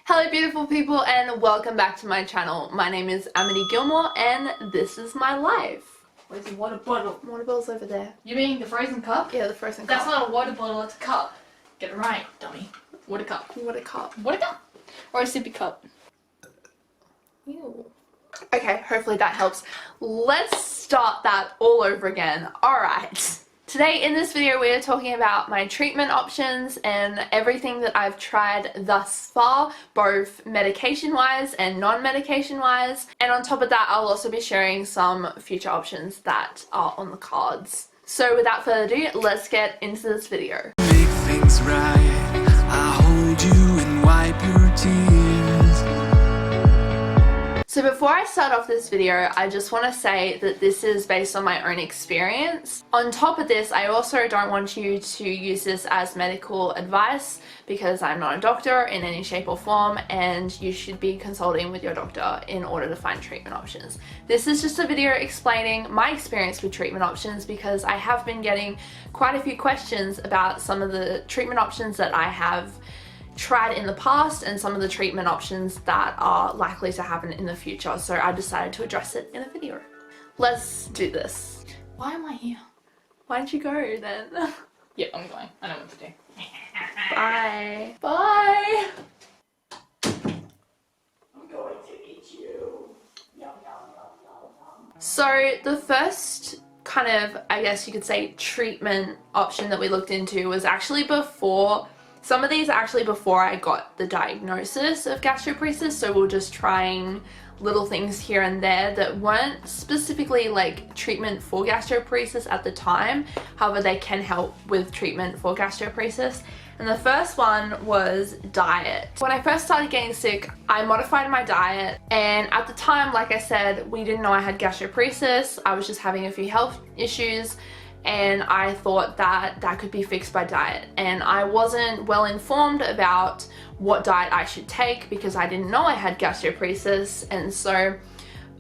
Hello beautiful people and welcome back to my channel. My name is Amity Gilmour and this is my life. Where's the water bottle? Water bottle's over there. You mean the frozen cup? Yeah, the frozen cup. That's not a water bottle, it's a cup. Get it right, dummy. Water cup. Water cup. Water cup? Or a sippy cup? Ew. Okay, hopefully that helps. Let's start that all over again. Alright. Today in this video we are talking about my treatment options and everything that I've tried thus far, both medication wise and non-medication wise, and on top of that I'll also be sharing some future options that are on the cards. So without further ado, let's get into this video. Make things right. I hold you and wipe your tears. So before I start off this video, I just want to say that this is based on my own experience. On top of this, I also don't want you to use this as medical advice because I'm not a doctor in any shape or form and you should be consulting with your doctor in order to find treatment options. This is just a video explaining my experience with treatment options because I have been getting quite a few questions about some of the treatment options that I have tried in the past and some of the treatment options that are likely to happen in the future, so I decided to address it in a video. Let's do this. Why am I here? Why don't you go then? Yep, I'm going. I know what to do. Bye. Bye. I'm going to eat you. Yum, yum, yum, yum, yum. So the first kind of, I guess you could say, treatment option that we looked into was actually before. Some of these are actually before I got the diagnosis of gastroparesis, so we're just trying little things here and there that weren't specifically like treatment for gastroparesis at the time. However, they can help with treatment for gastroparesis. And the first one was diet. When I first started getting sick, I modified my diet, and at the time, like I said, we didn't know I had gastroparesis. I was just having a few health issues, and I thought that that could be fixed by diet, and I wasn't well informed about what diet I should take because I didn't know I had gastroparesis. And so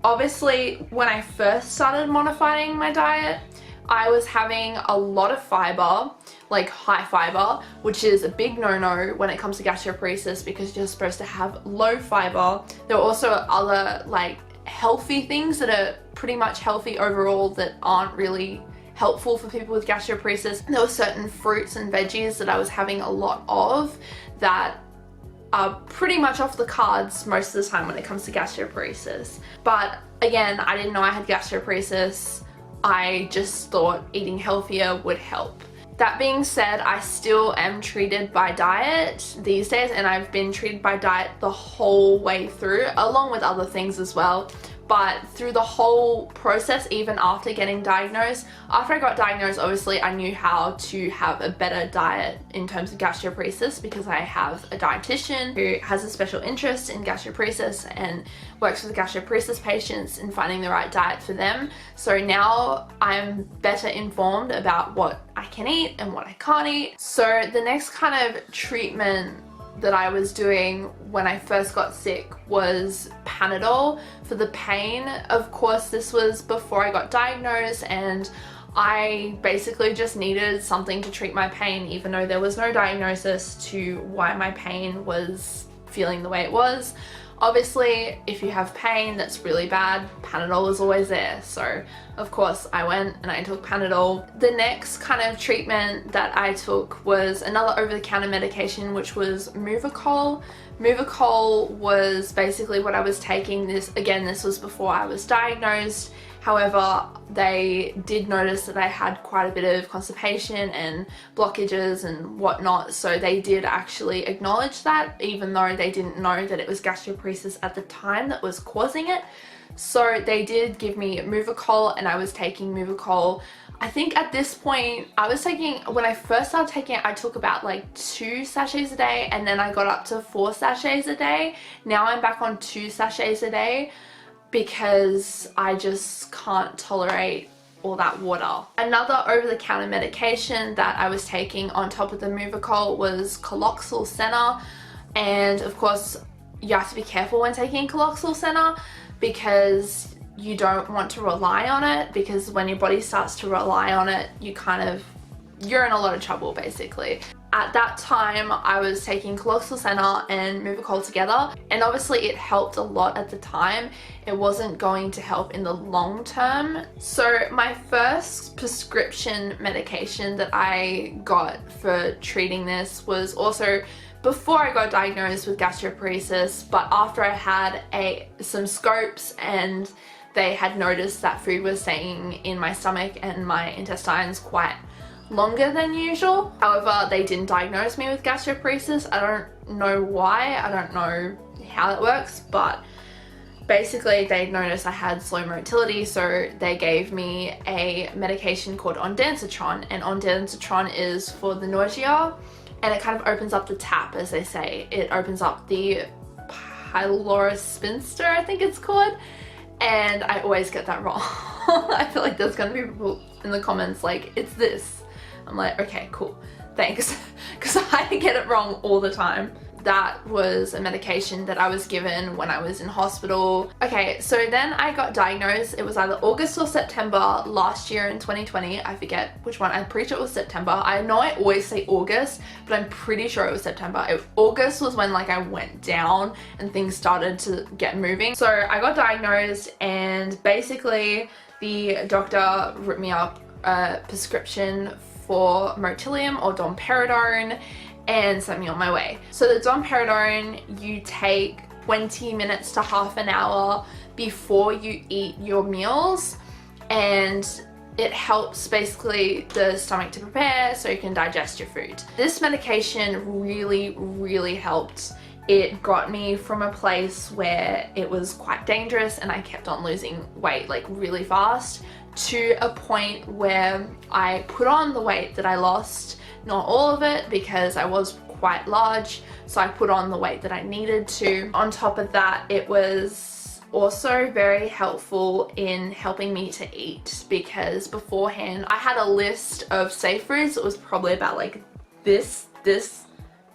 obviously when I first started modifying my diet, I was having a lot of fiber, like high fiber, which is a big no-no when it comes to gastroparesis because you're supposed to have low fiber. There are also other like healthy things that are pretty much healthy overall that aren't really helpful for people with gastroparesis. There were certain fruits and veggies that I was having a lot of that are pretty much off the cards most of the time when it comes to gastroparesis. But again, I didn't know I had gastroparesis. I just thought eating healthier would help. That being said, I still am treated by diet these days, and I've been treated by diet the whole way through, along with other things as well. But through the whole process, even after getting diagnosed, after I got diagnosed, obviously I knew how to have a better diet in terms of gastroparesis because I have a dietitian who has a special interest in gastroparesis and works with gastroparesis patients in finding the right diet for them. So now I'm better informed about what I can eat and what I can't eat. So the next kind of treatment that I was doing when I first got sick was Panadol for the pain. Of course, this was before I got diagnosed, and I basically just needed something to treat my pain, even though there was no diagnosis to why my pain was feeling the way it was. Obviously, if you have pain that's really bad, Panadol is always there. So of course I went and I took Panadol. The next kind of treatment that I took was another over-the-counter medication, which was Movicol. Movicol was basically what I was taking. This was before I was diagnosed. However, they did notice that I had quite a bit of constipation and blockages and whatnot, so they did actually acknowledge that, even though they didn't know that it was gastroparesis at the time that was causing it. So they did give me Movicol, and I was taking Movicol. I think at this point, when I first started taking it, I took about like 2 sachets a day, and then I got up to 4 sachets a day. Now I'm back on 2 sachets a day, because I just can't tolerate all that water. Another over-the-counter medication that I was taking on top of the Movicol was Caloxyl Senna, and of course you have to be careful when taking Caloxyl Senna because you don't want to rely on it, because when your body starts to rely on it, you're in a lot of trouble basically. At that time, I was taking Coloxacena and Movicol together, and obviously it helped a lot at the time. It wasn't going to help in the long term. So my first prescription medication that I got for treating this was also before I got diagnosed with gastroparesis, but after I had some scopes and they had noticed that food was staying in my stomach and my intestines quite longer than usual. However, they didn't diagnose me with gastroparesis. I don't know why, I don't know how that works, but basically they noticed I had slow motility, so they gave me a medication called ondansetron, and ondansetron is for the nausea, and it kind of opens up the tap, as they say. It opens up the pylorus sphincter, I think it's called, and I always get that wrong. I feel like there's gonna be people in the comments like, it's this. I'm like, okay, cool, thanks, because I get it wrong all the time. That was a medication that I was given when I was in hospital. Okay, so then I got diagnosed. It was either August or September last year in 2020. I forget which one. I'm pretty sure it was September. I know I always say August, but I'm pretty sure it was September. August was when like I went down and things started to get moving. So I got diagnosed, and basically the doctor ripped me up a prescription for Motilium or domperidone and sent me on my way. So the domperidone you take 20 minutes to half an hour before you eat your meals, and it helps basically the stomach to prepare so you can digest your food. This medication really helped. It got me from a place where it was quite dangerous and I kept on losing weight like really fast, to a point where I put on the weight that I lost. Not all of it, because I was quite large, so I put on the weight that I needed to. On top of that, it was also very helpful in helping me to eat, because beforehand I had a list of safe foods that was probably about like this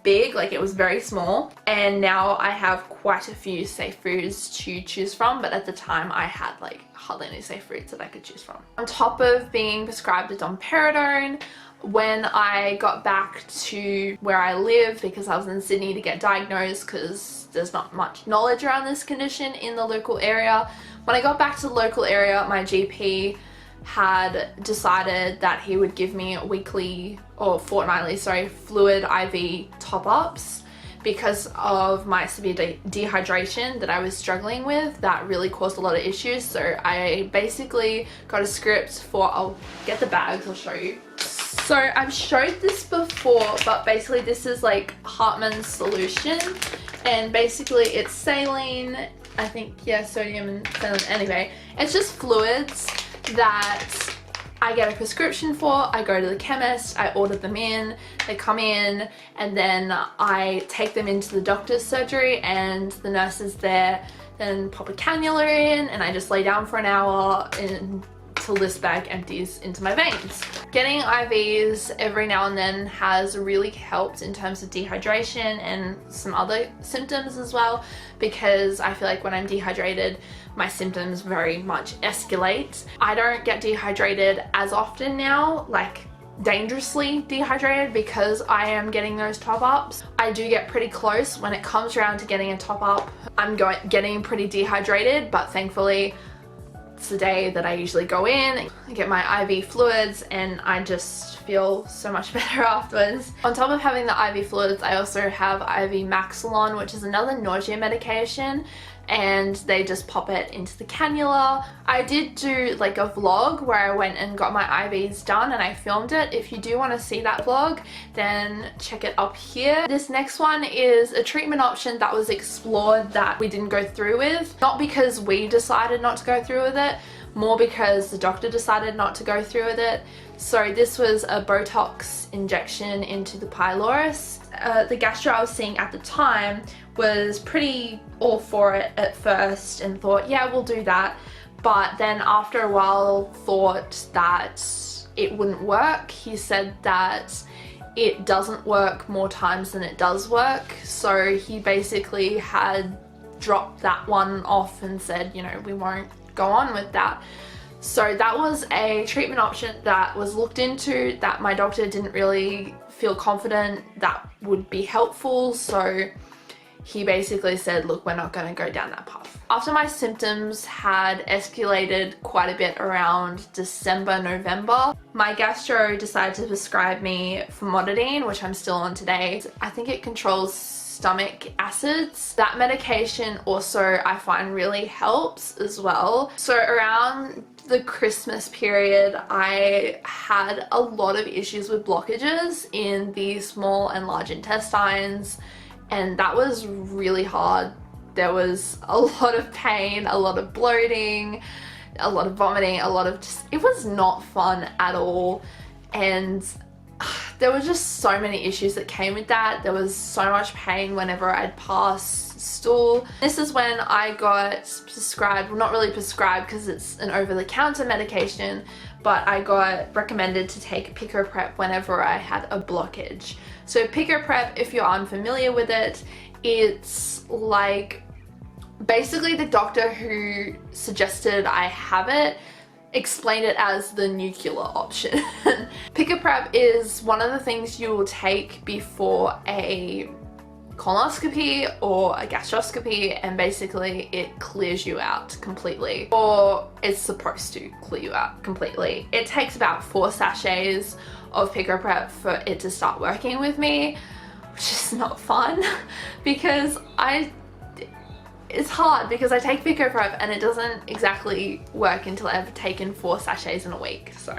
big, like it was very small, and now I have quite a few safe foods to choose from, but at the time I had like hardly any safe foods that I could choose from. On top of being prescribed a domperidone, when I got back to where I live, because I was in Sydney to get diagnosed because there's not much knowledge around this condition in the local area, when I got back to the local area, my GP had decided that he would give me weekly or fortnightly, fluid IV top-ups because of my severe dehydration that I was struggling with. That really caused a lot of issues. So I basically got a script for, I'll get the bags, I'll show you. So I've showed this before, but basically this is like Hartmann's solution, and basically it's saline, I think, yeah, sodium and saline. Anyway, it's just fluids that I get a prescription for. I go to the chemist, I order them in, they come in, and then I take them into the doctor's surgery, and the nurse is there, then pop a cannula in, and I just lay down for an hour until this bag empties into my veins. Getting IVs every now and then has really helped in terms of dehydration and some other symptoms as well, because I feel like when I'm dehydrated, my symptoms very much escalate. I don't get dehydrated as often now, like dangerously dehydrated, because I am getting those top-ups. I do get pretty close when it comes around to getting a top-up. I'm getting pretty dehydrated, but thankfully it's the day that I usually go in, I get my IV fluids, and I just feel so much better afterwards. On top of having the IV fluids, I also have IV Maxilon, which is another nausea medication, and they just pop it into the cannula. I did do like a vlog where I went and got my IVs done, and I filmed it. If you do want to see that vlog, then check it up here. This next one is a treatment option that was explored that we didn't go through with. Not because we decided not to go through with it, more because the doctor decided not to go through with it. So this was a Botox injection into the pylorus. The gastro I was seeing at the time was pretty all for it at first and thought, yeah, we'll do that. But then after a while thought that it wouldn't work. He said that it doesn't work more times than it does work. So he basically had dropped that one off and said, you know, we won't go on with that. So that was a treatment option that was looked into that my doctor didn't really feel confident that would be helpful. So he basically said, look, we're not going to go down that path. After my symptoms had escalated quite a bit around December, November, my gastro decided to prescribe me Monodine, which I'm still on today. I think it controls stomach acids. That medication also I find really helps as well. So around the Christmas period, I had a lot of issues with blockages in the small and large intestines, and that was really hard. There was a lot of pain, a lot of bloating, a lot of vomiting, a lot of just, it was not fun at all. And there were just so many issues that came with that. There was so much pain whenever I'd pass stool. This is when I got prescribed, well, not really prescribed because it's an over-the-counter medication, but I got recommended to take Pecalopride whenever I had a blockage. So Pecalopride, if you're unfamiliar with it, it's like basically the doctor who suggested I have it explained it as the nuclear option. Pecalopride is one of the things you will take before a colonoscopy or a gastroscopy, and basically it clears you out completely, or it's supposed to clear you out completely. It takes about 4 sachets of Pecalopride for it to start working with me, which is not fun because it's hard because I take Pecalopride and it doesn't exactly work until I've taken 4 sachets in a week. So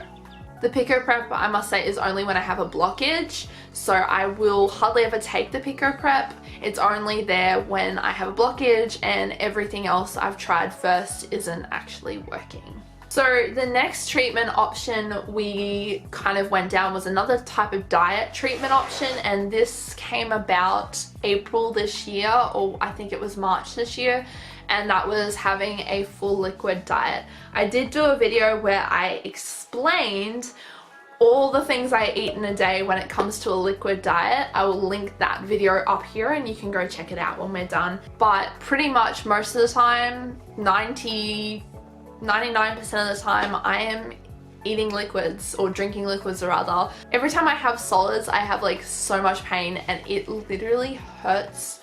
the Pecalopride, I must say, is only when I have a blockage, so I will hardly ever take the Pecalopride. It's only there when I have a blockage, and everything else I've tried first isn't actually working. So the next treatment option we kind of went down was another type of diet treatment option, and this came about April this year, or I think it was March this year, and that was having a full liquid diet. I did do a video where I explained all the things I eat in a day when it comes to a liquid diet. I will link that video up here and you can go check it out when we're done. But pretty much most of the time, 99% of the time, I am eating liquids or drinking liquids rather. Every time I have solids, I have like so much pain and it literally hurts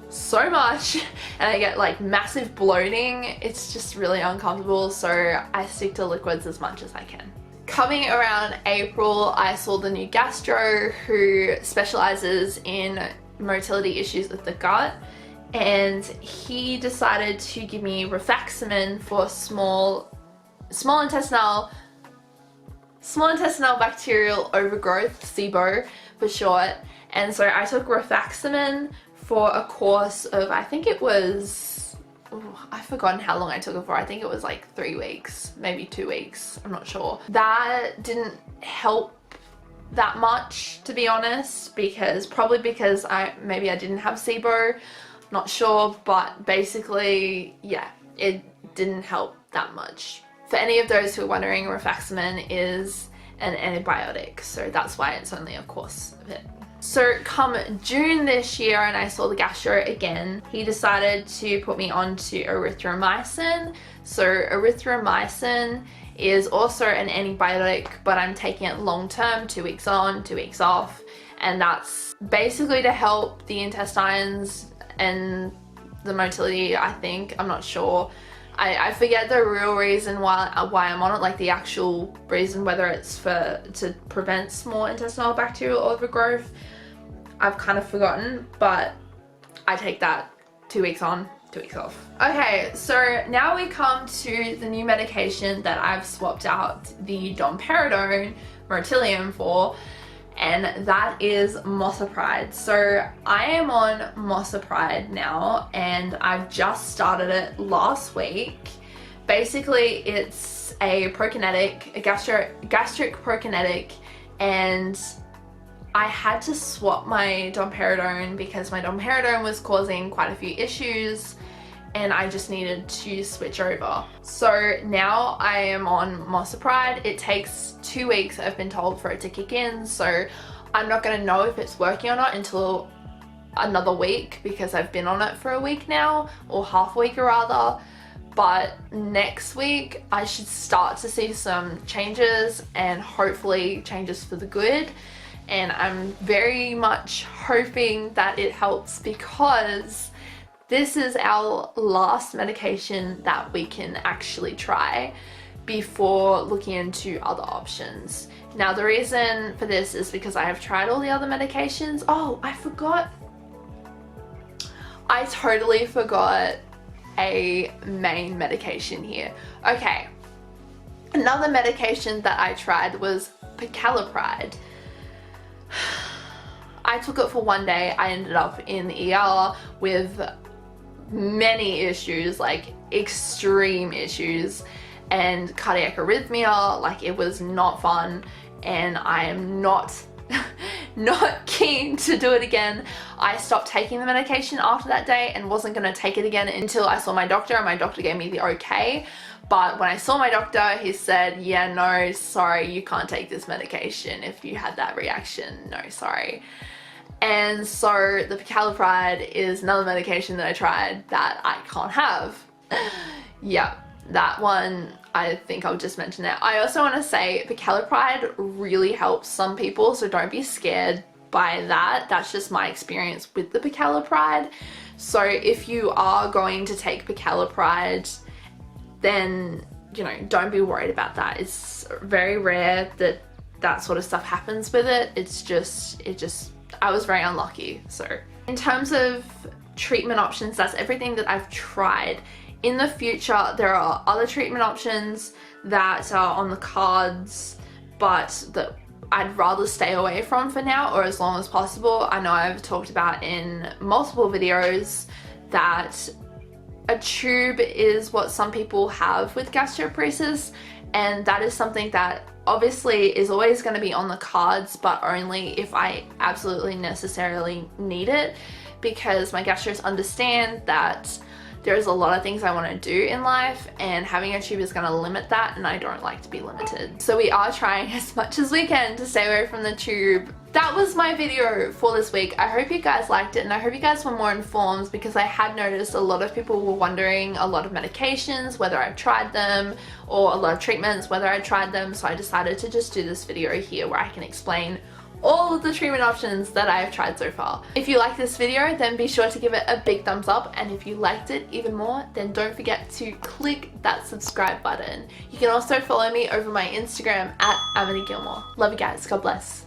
so much, and I get like massive bloating. It's just really uncomfortable, so I stick to liquids as much as I can. Coming around April, I saw the new gastro who specializes in motility issues with the gut, and he decided to give me Rifaximin for small intestinal bacterial overgrowth, SIBO for short. And so I took Rifaximin for a course of, I think it was, I've forgotten how long I took it for. I think it was like 3 weeks, maybe 2 weeks, I'm not sure. That didn't help that much, to be honest, probably because maybe I didn't have SIBO, not sure, but basically, yeah, it didn't help that much. For any of those who are wondering, Rifaximin is an antibiotic, so that's why it's only a course of it. So come June this year, and I saw the gastro again, he decided to put me onto Erythromycin. So Erythromycin is also an antibiotic, but I'm taking it long term, 2 weeks on, 2 weeks off, and that's basically to help the intestines and the motility, I think. I'm not sure. I forget the real reason why I'm on it, like the actual reason, whether it's to prevent small intestinal bacterial overgrowth. I've kind of forgotten, but I take that 2 weeks on, 2 weeks off. Okay, so now we come to the new medication that I've swapped out the domperidone Motilium for, and that is Mosapride. So I am on Mosapride now, and I've just started it last week. Basically, it's a prokinetic, a gastric prokinetic, and I had to swap my domperidone because my domperidone was causing quite a few issues, and I just needed to switch over. So now I am on Mosapride. It takes 2 weeks, I've been told, for it to kick in, so I'm not going to know if it's working or not until another week because I've been on it for a week now, or half a week rather. but next week I should start to see some changes, and hopefully changes for the good. And I'm very much hoping that it helps, because this is our last medication that we can actually try before looking into other options. Now, the reason for this is because I have tried all the other medications. Oh, I forgot. I totally forgot a main medication here. Okay, another medication that I tried was Pecalopride. I took it for one day. I ended up in the ER with many issues, like extreme issues, and cardiac arrhythmia. Like, it was not fun, and I am not keen to do it again. I stopped taking the medication after that day and wasn't going to take it again until I saw my doctor, and my doctor gave me the okay. But when I saw my doctor, he said, yeah, no, sorry, you can't take this medication if you had that reaction. No, sorry. And so the Pecalopride is another medication that I tried that I can't have. Yeah, that one, I think I'll just mention that. I also want to say Pecalopride really helps some people, so don't be scared by that. That's just my experience with the Pecalopride. So if you are going to take Pecalopride, then, you know, don't be worried about that. It's very rare that that sort of stuff happens with it. I was very unlucky. So in terms of treatment options, that's everything that I've tried. In the future, there are other treatment options that are on the cards, but that I'd rather stay away from for now, or as long as possible. I know I've talked about in multiple videos that a tube is what some people have with gastroparesis, and that is something that obviously is always going to be on the cards, but only if I absolutely necessarily need it, because my gastros understand that there's a lot of things I want to do in life, and having a tube is going to limit that, and I don't like to be limited. So we are trying as much as we can to stay away from the tube. That was my video for this week. I hope you guys liked it, and I hope you guys were more informed, because I had noticed a lot of people were wondering a lot of medications, whether I've tried them, or a lot of treatments, whether I tried them. So I decided to just do this video here where I can explain all of the treatment options that I've tried so far. If you like this video, then be sure to give it a big thumbs up, and if you liked it even more, then don't forget to click that subscribe button. You can also follow me over my Instagram at Amity Gilmour. Love you guys. God bless.